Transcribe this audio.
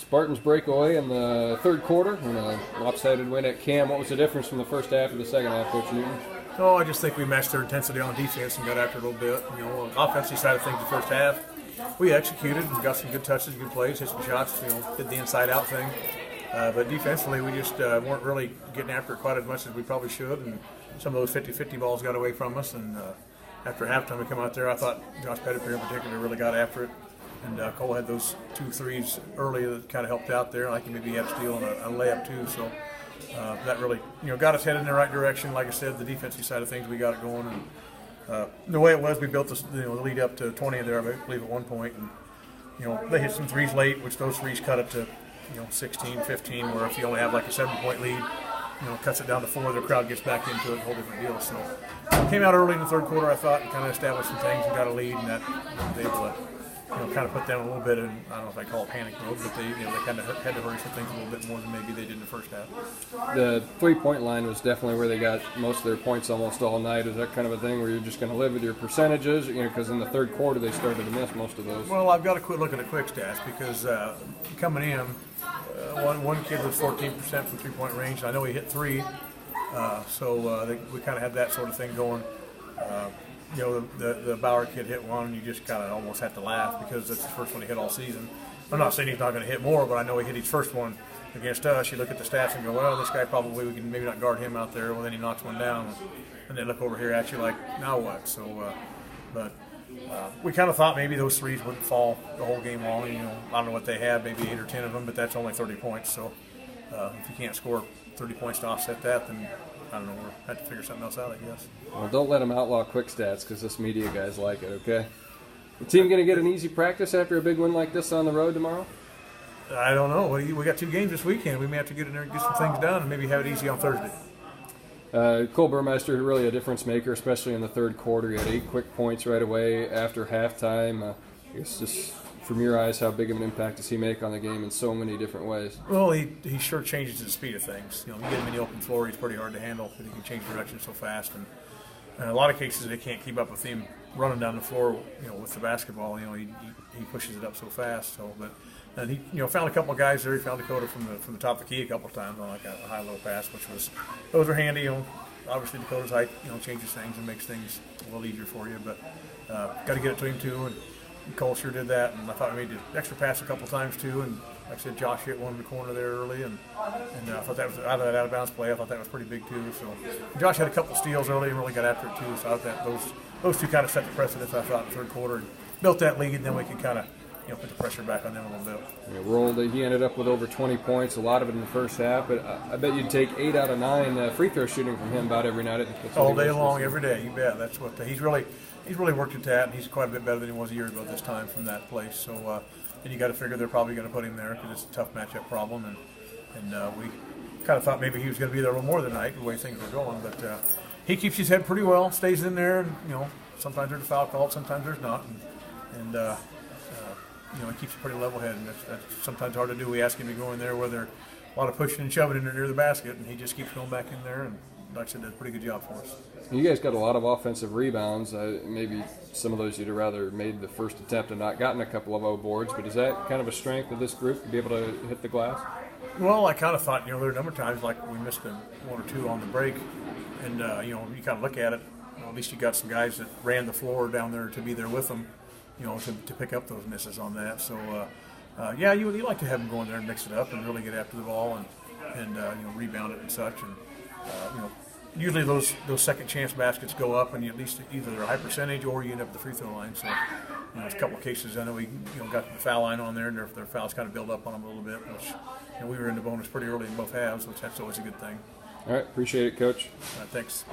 Spartans break away in the third quarter and a lopsided win at Cam. What was the difference from the first half to the second half, Coach Newton? Oh, I just think we matched their intensity on defense and got after it a little bit. On the offensive side of things, the first half, we executed and got some good touches, good plays, hit some shots, did the inside-out thing. But defensively, we just weren't really getting after it quite as much as we probably should, and some of those 50-50 balls got away from us. And after halftime, we come out there, I thought Josh Pettipier in particular really got after it. And Cole had those 2 threes early that kind of helped out there. Like he maybe had a steal and a layup too. So that really, got us headed in the right direction. Like I said, the defensive side of things, we got it going. And the way it was, we built the lead up to 20 there, I believe, at one point. And they hit some threes late, which those threes cut it to 16, 15. Where if you only have like a 7-point lead, cuts it down to 4, the crowd gets back into it, a whole different deal. So came out early in the third quarter, I thought, and kind of established some things and got a lead, and that was able to kind of put them a little bit in, I don't know if I call it panic mode, but they kind of had to hurry some things a little bit more than maybe they did in the first half. The 3-point line was definitely where they got most of their points almost all night. Is that kind of a thing where you're just going to live with your percentages? Because in the third quarter they started to miss most of those. Well, I've got to quit looking at quick stats because coming in, one kid was 14% from 3-point range. I know he hit 3, so we kind of had that sort of thing going. The Bauer kid hit one, and you just kind of almost have to laugh because that's the first one he hit all season. I'm not saying he's not going to hit more, but I know he hit his first one against us. You look at the stats and go, well, this guy probably, we can maybe not guard him out there. Well, then he knocks one down, and then look over here at you like, now what? So, we kind of thought maybe those threes wouldn't fall the whole game long. I don't know what they had, maybe 8 or 10 of them, but that's only 30 points. So if you can't score 30 points to offset that, then I don't know, we'll have to figure something else out, I guess. Well, don't let them outlaw quick stats because this media guys like it, okay? The team going to get an easy practice after a big win like this on the road tomorrow? I don't know. We got 2 games this weekend. We may have to get in there and get some things done and maybe have it easy on Thursday. Cole Burmeister, really a difference maker, especially in the third quarter. He had 8 quick points right away after halftime. I guess just from your eyes, how big of an impact does he make on the game in so many different ways? Well, he sure changes the speed of things. You get him in the open floor, he's pretty hard to handle, but he can change direction so fast. And in a lot of cases, they can't keep up with him running down the floor, with the basketball. He pushes it up so fast. So, and he found a couple of guys there. He found Dakota from the top of the key a couple of times on like a high-low pass, those are handy. Obviously Dakota's height, changes things and makes things a little easier for you. But got to get it to him too. And Cole sure did that, and I thought we made the extra pass a couple times too. And like I said, Josh hit one in the corner there early, and I thought that was out of bounds play. I thought that was pretty big too. So Josh had a couple steals early and really got after it too. So I thought those 2 kind of set the precedence. I thought in the third quarter and built that lead, and then we could kind of put the pressure back on them a little bit. He ended up with over 20 points, a lot of it in the first half. But I bet you'd take 8 out of 9 free throw shooting from him about every night. All day long, every day. You bet. That's what he's really worked at that, and he's quite a bit better than he was a year ago this time from that place. So, and you got to figure they're probably going to put him there because it's a tough matchup problem, and we kind of thought maybe he was going to be there a little more tonight the way things were going. But he keeps his head pretty well, stays in there, and sometimes there's a foul called, sometimes there's not, and he keeps a pretty level head, and that's sometimes hard to do. We ask him to go in there where there's a lot of pushing and shoving in there near the basket, and he just keeps going back in there, and like I said, did a pretty good job for us. You guys got a lot of offensive rebounds. Maybe some of those you'd have rather made the first attempt and not gotten a couple of O boards, but is that kind of a strength of this group to be able to hit the glass? Well, I kind of thought, there were a number of times like we missed 1 or 2 on the break, and, you kind of look at it, at least you got some guys that ran the floor down there to be there with them, to pick up those misses on that. So, you like to have them go in there and mix it up and really get after the ball and rebound it and such. And, usually those second chance baskets go up, and you at least either they're a high percentage or you end up at the free throw line. So, there's a couple of cases I know we got the foul line on there, and their fouls kind of build up on them a little bit, which we were in the bonus pretty early in both halves, which that's always a good thing. All right, appreciate it, Coach. Thanks.